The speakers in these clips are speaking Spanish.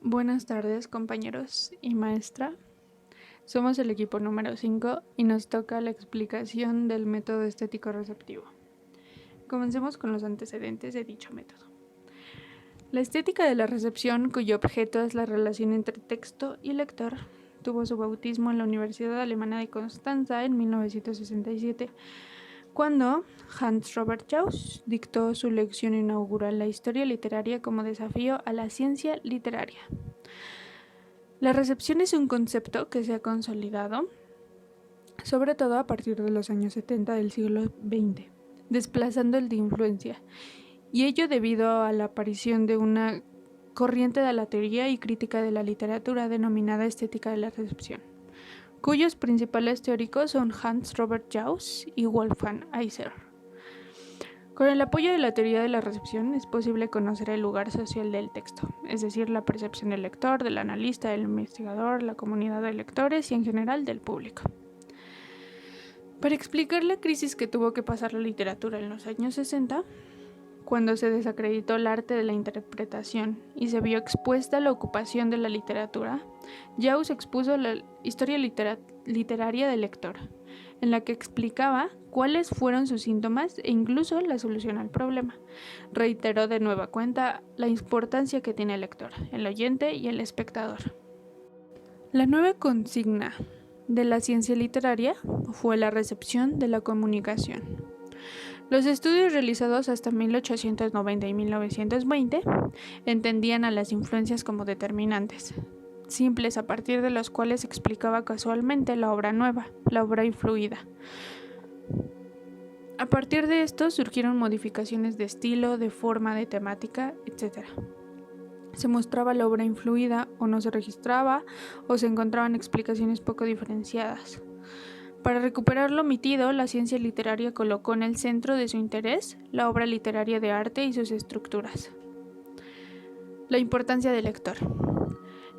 Buenas tardes, compañeros y maestra. Somos el equipo número 5 y nos toca la explicación del método estético receptivo. Comencemos con los antecedentes de dicho método. La estética de la recepción, cuyo objeto es la relación entre texto y lector, tuvo su bautismo en la Universidad Alemana de Constanza en 1967, cuando Hans Robert Jauss dictó su lección inaugural La historia literaria como desafío a la ciencia literaria. La recepción es un concepto que se ha consolidado, sobre todo a partir de los años 70 del siglo XX, desplazando el de influencia, y ello debido a la aparición de una corriente de la teoría y crítica de la literatura denominada estética de la recepción, cuyos principales teóricos son Hans Robert Jauss y Wolfgang Iser. Con el apoyo de la teoría de la recepción es posible conocer el lugar social del texto, es decir, la percepción del lector, del analista, del investigador, la comunidad de lectores y en general del público. Para explicar la crisis que tuvo que pasar la literatura en los años 60, cuando se desacreditó el arte de la interpretación y se vio expuesta la ocupación de la literatura, Jauss expuso la historia literaria del lector, en la que explicaba cuáles fueron sus síntomas e incluso la solución al problema. Reiteró de nueva cuenta la importancia que tiene el lector, el oyente y el espectador. La nueva consigna de la ciencia literaria fue la recepción de la comunicación. Los estudios realizados hasta 1890 y 1920 entendían a las influencias como determinantes, simples a partir de los cuales se explicaba casualmente la obra nueva, la obra influida. A partir de esto surgieron modificaciones de estilo, de forma, de temática, etc. Se mostraba la obra influida o no se registraba o se encontraban explicaciones poco diferenciadas. Para recuperar lo omitido, la ciencia literaria colocó en el centro de su interés la obra literaria de arte y sus estructuras. La importancia del lector.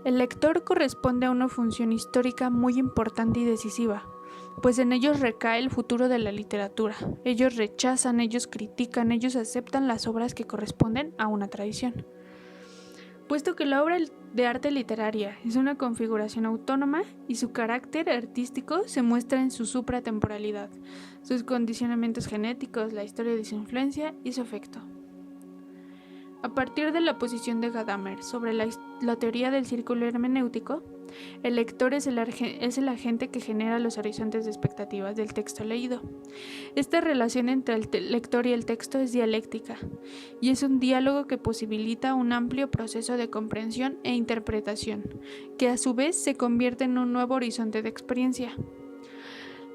El lector corresponde a una función histórica muy importante y decisiva, pues en ellos recae el futuro de la literatura. Ellos rechazan, ellos critican, ellos aceptan las obras que corresponden a una tradición. Puesto que la obra de arte literaria es una configuración autónoma y su carácter artístico se muestra en su supratemporalidad, sus condicionamientos genéticos, la historia de su influencia y su efecto. A partir de la posición de Gadamer sobre la teoría del círculo hermenéutico, el lector es el agente que genera los horizontes de expectativas del texto leído. Esta relación entre el lector y el texto es dialéctica, y es un diálogo que posibilita un amplio proceso de comprensión e interpretación, que a su vez se convierte en un nuevo horizonte de experiencia.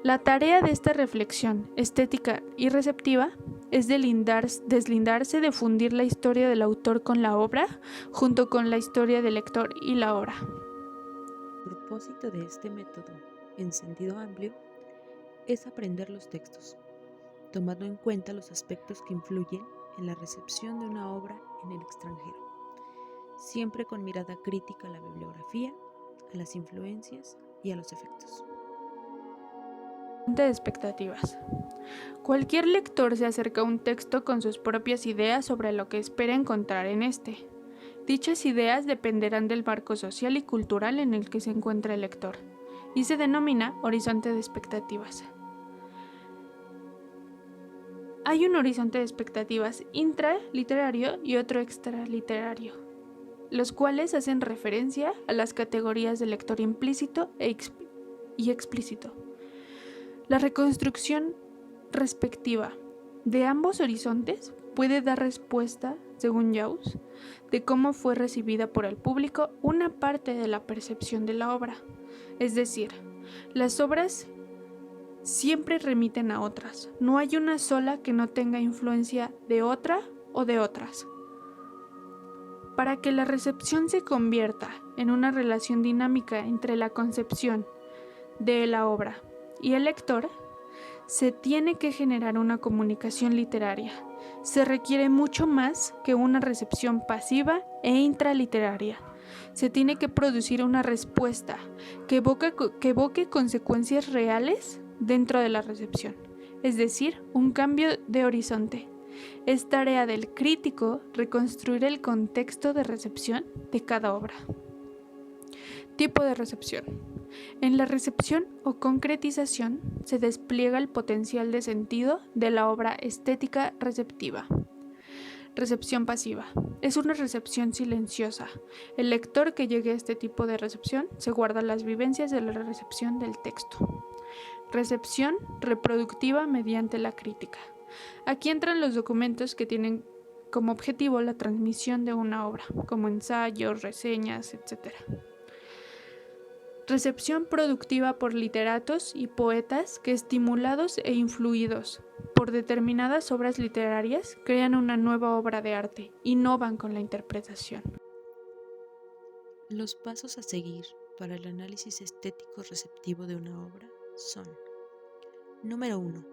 La tarea de esta reflexión estética y receptiva es deslindarse de fundir la historia del autor con la obra, junto con la historia del lector y la obra. El propósito de este método, en sentido amplio, es aprender los textos, tomando en cuenta los aspectos que influyen en la recepción de una obra en el extranjero, siempre con mirada crítica a la bibliografía, a las influencias y a los efectos. De expectativas. Cualquier lector se acerca a un texto con sus propias ideas sobre lo que espera encontrar en este. Dichas ideas dependerán del marco social y cultural en el que se encuentra el lector, y se denomina horizonte de expectativas. Hay un horizonte de expectativas intraliterario y otro extraliterario, los cuales hacen referencia a las categorías de lector implícito y explícito. La reconstrucción respectiva de ambos horizontes puede dar respuesta, según Jauss, de cómo fue recibida por el público una parte de la percepción de la obra. Es decir, las obras siempre remiten a otras. No hay una sola que no tenga influencia de otra o de otras. Para que la recepción se convierta en una relación dinámica entre la concepción de la obra y el lector, se tiene que generar una comunicación literaria. Se requiere mucho más que una recepción pasiva e intraliteraria. Se tiene que producir una respuesta que evoque consecuencias reales dentro de la recepción, es decir, un cambio de horizonte. Es tarea del crítico reconstruir el contexto de recepción de cada obra. Tipo de recepción. En la recepción o concretización se despliega el potencial de sentido de la obra estética receptiva. Recepción pasiva. Es una recepción silenciosa. El lector que llegue a este tipo de recepción se guarda las vivencias de la recepción del texto. Recepción reproductiva mediante la crítica. Aquí entran los documentos que tienen como objetivo la transmisión de una obra, como ensayos, reseñas, etc. Recepción productiva por literatos y poetas que, estimulados e influidos por determinadas obras literarias, crean una nueva obra de arte, innovan con la interpretación. Los pasos a seguir para el análisis estético receptivo de una obra son: número 1.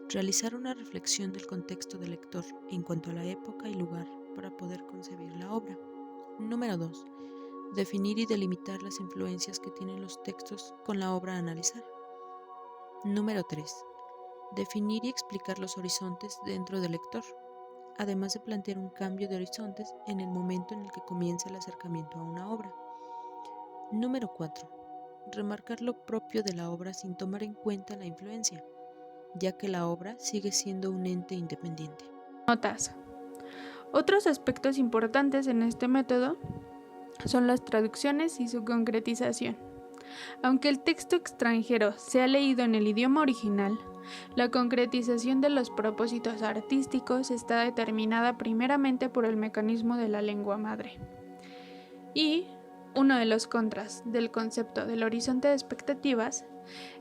Realizar una reflexión del contexto del lector en cuanto a la época y lugar para poder concebir la obra. Número 2. Definir y delimitar las influencias que tienen los textos con la obra a analizar. Número 3. Definir y explicar los horizontes dentro del lector, además de plantear un cambio de horizontes en el momento en el que comienza el acercamiento a una obra. Número 4. Remarcar lo propio de la obra sin tomar en cuenta la influencia, ya que la obra sigue siendo un ente independiente. Notas. Otros aspectos importantes en este método son las traducciones y su concretización. Aunque el texto extranjero sea leído en el idioma original, la concretización de los propósitos artísticos está determinada primeramente por el mecanismo de la lengua madre. Y uno de los contras del concepto del horizonte de expectativas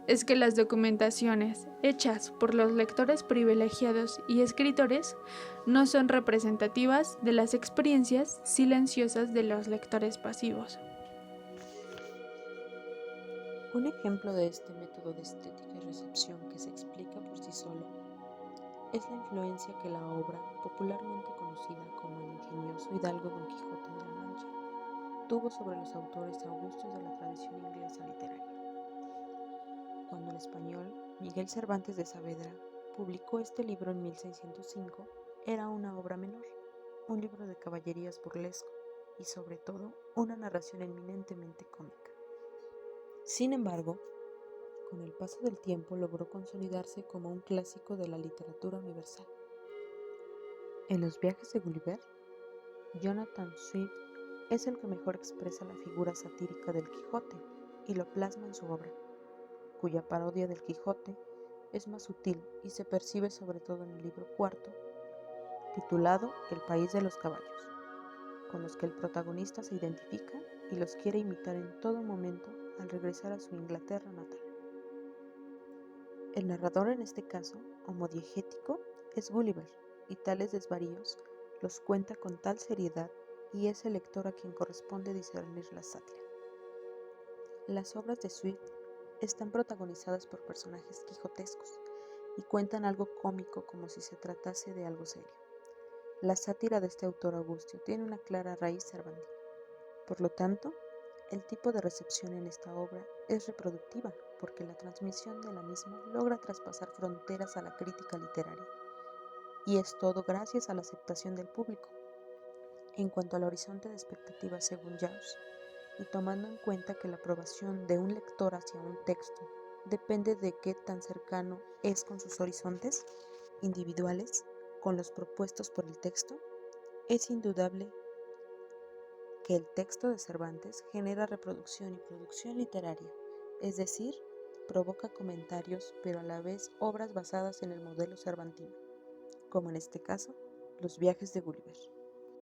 es que las documentaciones hechas por los lectores privilegiados y escritores no son representativas de las experiencias silenciosas de los lectores pasivos. Un ejemplo de este método de estética y recepción que se explica por sí solo es la influencia que la obra, popularmente conocida como el ingenioso hidalgo Don Quijote de la Mancha, tuvo sobre los autores augustos de la tradición inglesa literaria. Cuando el español Miguel Cervantes de Saavedra publicó este libro en 1605, era una obra menor, un libro de caballerías burlesco y sobre todo una narración eminentemente cómica. Sin embargo, con el paso del tiempo logró consolidarse como un clásico de la literatura universal. En Los viajes de Gulliver, Jonathan Swift es el que mejor expresa la figura satírica del Quijote y lo plasma en su obra, cuya parodia del Quijote es más sutil y se percibe sobre todo en el libro cuarto, titulado El país de los caballos, con los que el protagonista se identifica y los quiere imitar en todo momento al regresar a su Inglaterra natal. El narrador en este caso, homodiegético, es Gulliver, y tales desvaríos los cuenta con tal seriedad y es el lector a quien corresponde discernir la sátira. Las obras de Swift están protagonizadas por personajes quijotescos y cuentan algo cómico como si se tratase de algo serio. La sátira de este autor Augusto tiene una clara raíz cervantina. Por lo tanto, el tipo de recepción en esta obra es reproductiva, porque la transmisión de la misma logra traspasar fronteras a la crítica literaria, y es todo gracias a la aceptación del público. En cuanto al horizonte de expectativas según Jaws, y tomando en cuenta que la aprobación de un lector hacia un texto depende de qué tan cercano es con sus horizontes individuales, con los propuestos por el texto, es indudable que el texto de Cervantes genera reproducción y producción literaria, es decir, provoca comentarios, pero a la vez obras basadas en el modelo cervantino, como en este caso, Los viajes de Gulliver.